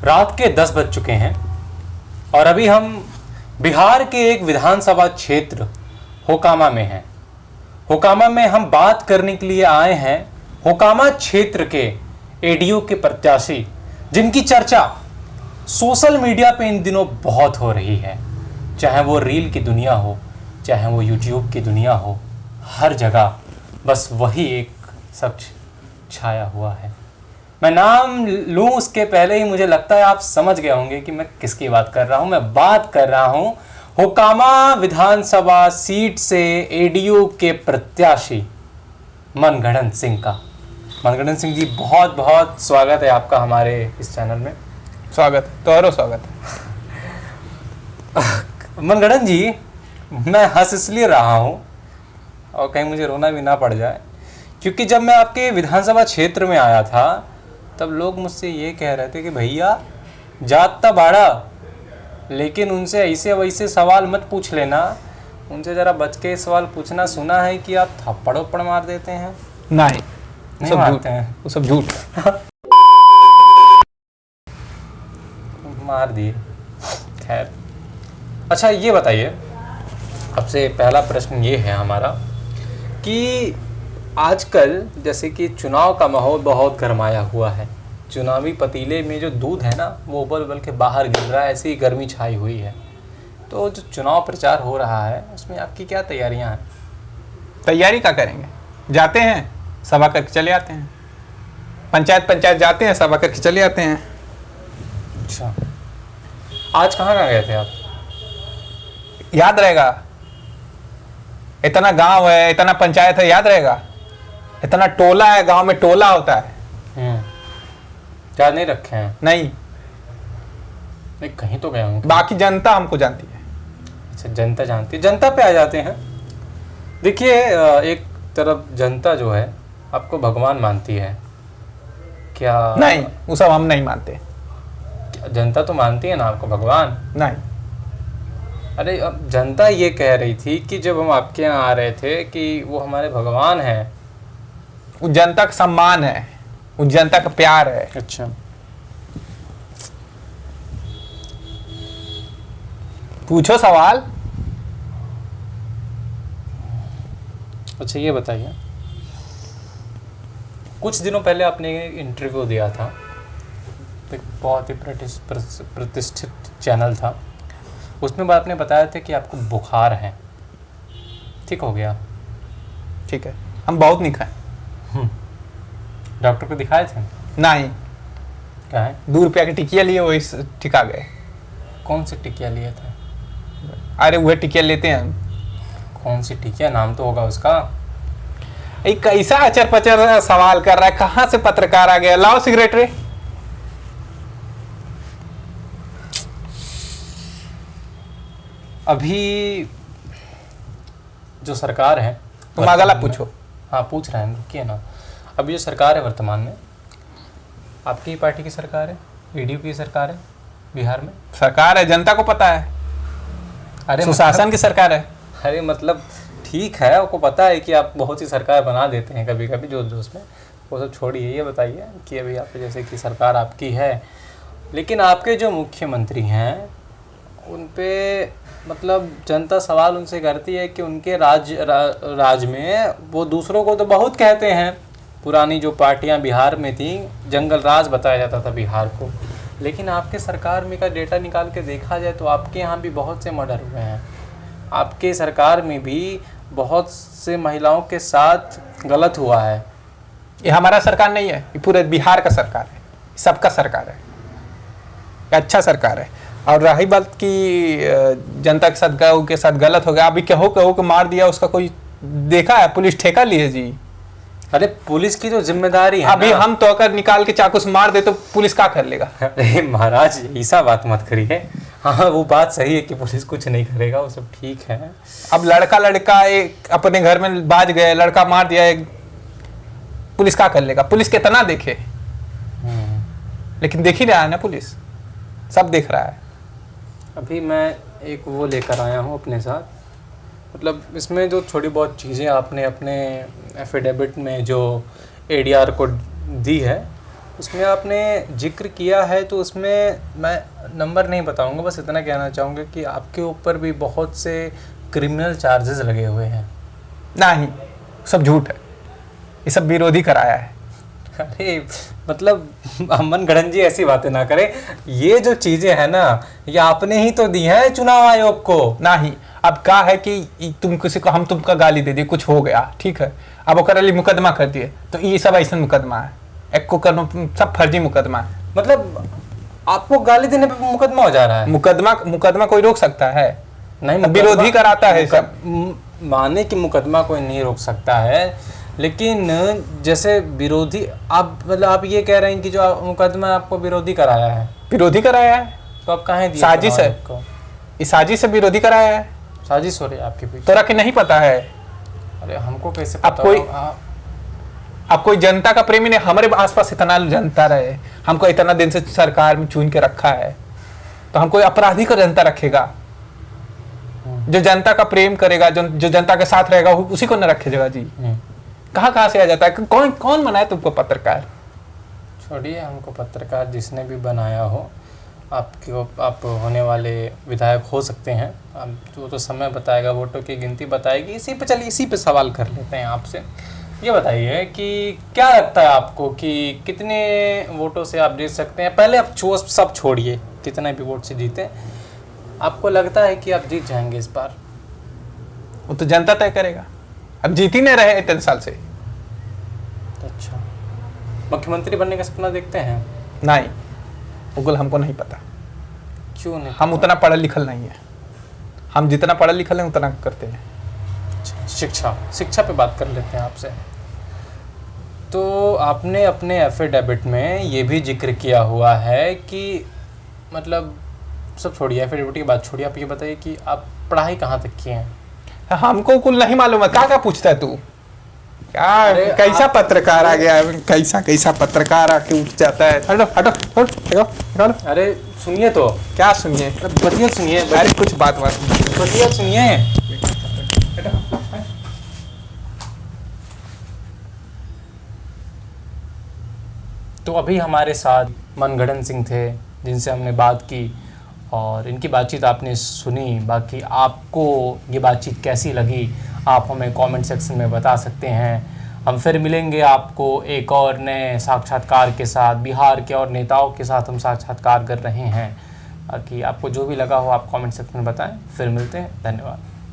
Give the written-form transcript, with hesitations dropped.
रात के 10 बज चुके हैं और अभी हम बिहार के एक विधानसभा क्षेत्र होकामा में हैं। होकामा में हम बात करने के लिए आए हैं होकामा क्षेत्र के एडीओ के प्रत्याशी, जिनकी चर्चा सोशल मीडिया पे इन दिनों बहुत हो रही है। चाहे वो रील की दुनिया हो, चाहे वो यूट्यूब की दुनिया हो, हर जगह बस वही एक शख्स छाया हुआ है। मैं नाम लूं उसके पहले ही मुझे लगता है आप समझ गए होंगे कि मैं किसकी बात कर रहा हूं। मैं बात कर रहा हूं होकामा विधानसभा सीट से एडीओ के प्रत्याशी मनगढ़ंत सिंह का। मनगढ़ंत सिंह जी, बहुत बहुत स्वागत है आपका हमारे इस चैनल में। स्वागत, तोहरो स्वागत है। मनगढ़ंत जी, मैं हंस इसलिए रहा हूं और कहीं मुझे रोना भी ना पड़ जाए, क्योंकि जब मैं आपके विधानसभा क्षेत्र में आया था तब लोग मुझसे ये कह रहे थे कि भैया जात बाड़ा, लेकिन उनसे ऐसे वैसे सवाल मत पूछ लेना, उनसे ज़रा बच के सवाल पूछना। सुना है कि आप थप्पड़ वप्पड़ मार देते हैं। नहीं सब मारते हैं, वो सब झूठ मार दिए। खैर, अच्छा ये बताइए, आपसे पहला प्रश्न ये है हमारा कि आजकल जैसे कि चुनाव का माहौल बहुत गरमाया हुआ है। चुनावी पतीले में जो दूध है ना, वो उबल उबल के बाहर गिर रहा है, ऐसी ही गर्मी छाई हुई है। तो जो चुनाव प्रचार हो रहा है उसमें आपकी क्या तैयारियां हैं? तैयारी क्या करेंगे, जाते हैं सभा करके चले आते हैं, पंचायत जाते हैं सभा करके चले आते हैं। अच्छा, आज कहाँ गए थे आप? याद रहेगा? इतना गांव है, इतना पंचायत है, याद रहेगा? इतना टोला है, गांव में टोला होता है। याद नहीं रखे हैं? नहीं, कहीं तो गए होंगे। बाकी जनता हमको जानती है। अच्छा, जनता जानती है। जनता पे आ जाते हैं। देखिए, एक तरफ जनता जो है आपको भगवान मानती है क्या? नहीं, वो सब हम नहीं मानते। जनता तो मानती है ना आपको भगवान? नहीं। अरे, अब जनता ये कह रही थी कि जब हम आपके यहाँ आ रहे थे कि वो हमारे भगवान हैं। वो जनता का सम्मान है, वो जनता का प्यार है। अच्छा, पूछो सवाल। अच्छा ये बताइए, कुछ दिनों पहले आपने एक इंटरव्यू दिया था, एक बहुत ही प्रतिष्ठित चैनल था, उसमें आपने बताया था कि आपको बुखार है। ठीक हो गया? ठीक है, हम बहुत नहीं खाए। डॉक्टर को दिखाए थे? नहीं। क्या है? 2 रुपया की टिकिया लिए, वही टिका गए। कौन सी टिकिया लिए थे? अरे वह टिकिया लेते हैं। कौन सी टिकिया, नाम तो होगा उसका। एक कैसा अचर पचर सवाल कर रहा है, कहाँ से पत्रकार आ गया? लाओ सेक्रेटरी। अभी जो सरकार है, तुम अगला पूछो। हाँ पूछ रहे हैं, रुकिए ना। अभी जो सरकार है वर्तमान में, आपकी ही पार्टी की सरकार है, ईडीयू की सरकार है बिहार में। सरकार है, जनता को पता है। अरे सुशासन की सरकार है। अरे मतलब ठीक है, आपको पता है कि आप बहुत सी सरकार बना देते हैं कभी कभी जोश जोश में, वो सब छोड़िए। ये बताइए कि अभी आप जैसे कि सरकार आपकी है, लेकिन आपके जो मुख्यमंत्री हैं उन पे मतलब जनता सवाल उनसे करती है कि उनके राज में वो दूसरों को तो बहुत कहते हैं। पुरानी जो पार्टियां बिहार में थी, जंगल राज बताया जाता था बिहार को, लेकिन आपके सरकार में का डेटा निकाल के देखा जाए तो आपके यहाँ भी बहुत से मर्डर हुए हैं। आपके सरकार में भी बहुत से महिलाओं के साथ गलत हुआ है। ये हमारा सरकार नहीं है, ये पूरे बिहार का सरकार है, सबका सरकार है, ये अच्छा सरकार है। और रही बात कि जनता के साथ गलत हो गया, अभी कहो के मार दिया, उसका कोई देखा है? पुलिस ठेका ली है जी। अरे पुलिस की तो जिम्मेदारी है अभी ना। हम तो अगर निकाल के चाकू से मार दे तो पुलिस क्या कर लेगा? अरे महाराज, ऐसा बात मत करिए। हाँ वो बात सही है कि पुलिस कुछ नहीं करेगा, वो सब ठीक है। अब लड़का एक अपने घर में बाज गए, लड़का मार दिया, एक पुलिस क्या कर लेगा? पुलिस कितना देखे, लेकिन देख ही रहा है ना, पुलिस सब देख रहा है। अभी मैं एक वो लेकर आया हूँ अपने साथ, मतलब इसमें जो थोड़ी बहुत चीज़ें आपने अपने एफिडेविट में जो एडीआर को दी है उसमें आपने जिक्र किया है, तो उसमें मैं नंबर नहीं बताऊंगा, बस इतना कहना चाहूँगा कि आपके ऊपर भी बहुत से क्रिमिनल चार्जेस लगे हुए हैं। नहीं, सब झूठ है, ये सब विरोधी कराया है। अरे मतलब मनगढ़ंत जी ऐसी बातें ना करें, ये जो चीज़ें हैं ना, ये आपने ही तो दी हैं चुनाव आयोग को। नहीं, अब क्या है कि तुम किसी को, हम तुमका गाली दे दिए, कुछ हो गया, ठीक है, अब ओकर लिए मुकदमा कर दिए, तो ये सब ऐसा मुकदमा है, एक को करना सब फर्जी मुकदमा है। मतलब आपको गाली देने पे मुकदमा हो जा रहा है? मुकदमा कोई रोक सकता है? नहीं, विरोधी कराता है सब। माने कि मुकदमा कोई नहीं रोक सकता है, लेकिन जैसे विरोधी, आप मतलब आप ये कह रहे हैं कि जो मुकदमा आपको विरोधी कराया है, विरोधी कराया है, तो आप कहाँ दिए? साजिश है, इस साजिश से विरोधी कराया है। साजिश हो रही है आपके पीछे? तोरा के नहीं पता है? अरे हमको कैसे अब पता? कोई जनता का प्रेमी नहीं, हमारे आसपास इतना जनता रहे, हमको इतना दिन से सरकार में चुन के रखा है, तो हम कोई अपराधी को जनता रखेगा? जो जनता का प्रेम करेगा, जो जनता के साथ रहेगा, उसी को न रखेगा जी। कहाँ से आ जाता है? कौन बनाया तुमको पत्रकार? छोड़िए, हमको पत्रकार जिसने भी बनाया हो, आप होने वाले विधायक हो सकते हैं, अब तो समय बताएगा, वोटों की गिनती बताएगी। इसी पे चलिए, इसी पे सवाल कर लेते हैं आपसे। ये बताइए कि क्या लगता है आपको कि कितने वोटों से आप जीत सकते हैं? पहले आप सब छोड़िए, कितने भी वोट से जीते, आपको लगता है कि आप जीत जाएंगे इस बार? वो तो जनता तय करेगा, अब जीत ही नहीं रहे इतने साल से। अच्छा, मुख्यमंत्री बनने का सपना देखते हैं? नहीं, उगल हमको नहीं पता। क्यों नहीं? हम उतना पढ़ल लिखल नहीं है, हम जितना पढ़ल लिखल है उतना करते हैं। शिक्षा पे बात कर लेते हैं आपसे। तो आपने अपने एफिडेविट में ये भी जिक्र किया हुआ है कि मतलब, सब छोड़िए, एफिडेविट की बात छोड़िए, आप ये बताइए कि आप पढ़ाई कहाँ तक किए हैं? हमको कुल नहीं मालूम है, क्या पूछता है तू? क्या कैसा पत्रकार आ गया, कैसा पत्रकार आके उठ जाता है? हटो। अरे सुनिए तो। क्या सुनिए? बतिया सुनिए। अरे कुछ बात बतिया सुनिए। तो अभी हमारे साथ मनगढ़ंत सिंह थे, जिनसे हमने बात की, और इनकी बातचीत आपने सुनी। बाकी आपको ये बातचीत कैसी लगी, आप हमें कमेंट सेक्शन में बता सकते हैं। हम फिर मिलेंगे आपको एक और नए साक्षात्कार के साथ। बिहार के और नेताओं के साथ हम साक्षात्कार कर रहे हैं। बाकी आपको जो भी लगा हो आप कमेंट सेक्शन में बताएं। फिर मिलते हैं, धन्यवाद।